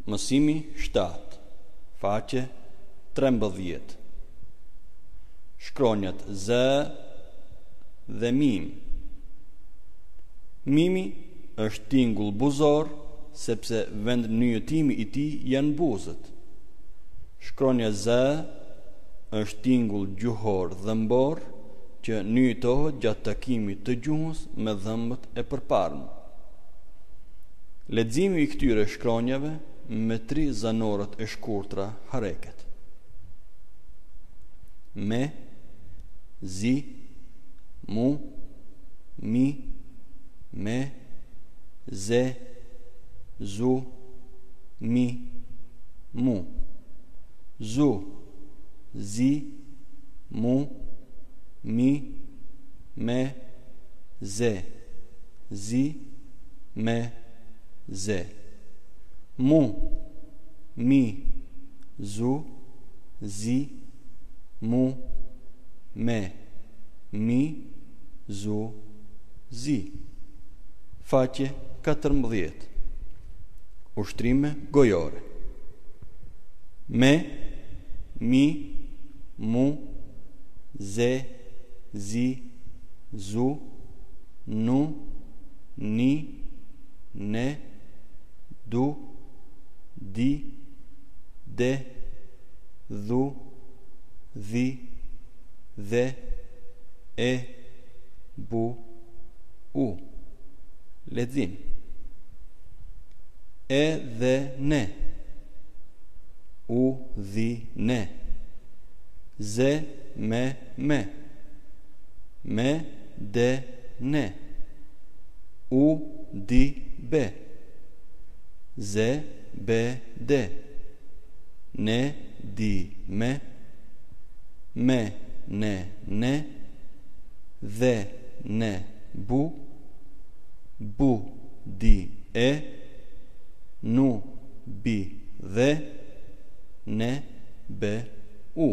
Mësimi 7, faqe 13. Shkronjat Z dhe Mim. Mimi është tingull buzor sepse vend nyjetimi i tij janë buzët. Shkronja Z është tingull gjuhor dhëmbor që nyjetohet gjatë takimit të gjuhës me dhëmbët e përparme. Leximi i këtyre shkronjave me 3 zanorët e shkurtra hareket: me, zi, mu, mi, me, ze, zu, mi, mu. Zu, zi, mu, mi, me, ze, zi, me, ze. Mu, mi, zu, zi, mu, me, mi, zu, zi. Faqe 14. Ushtrime gojore: me, mi, mu, ze, zi, zu, nu, ni, ne, du, di, de, dhu, dhi, dhe, e, bu, u. Lexim: e dhe ne, u dhi ne, ze me, me de ne, u di be, ze be de, ne di me ne ne, dhe ne bu di e, nu bi dhe, ne be u.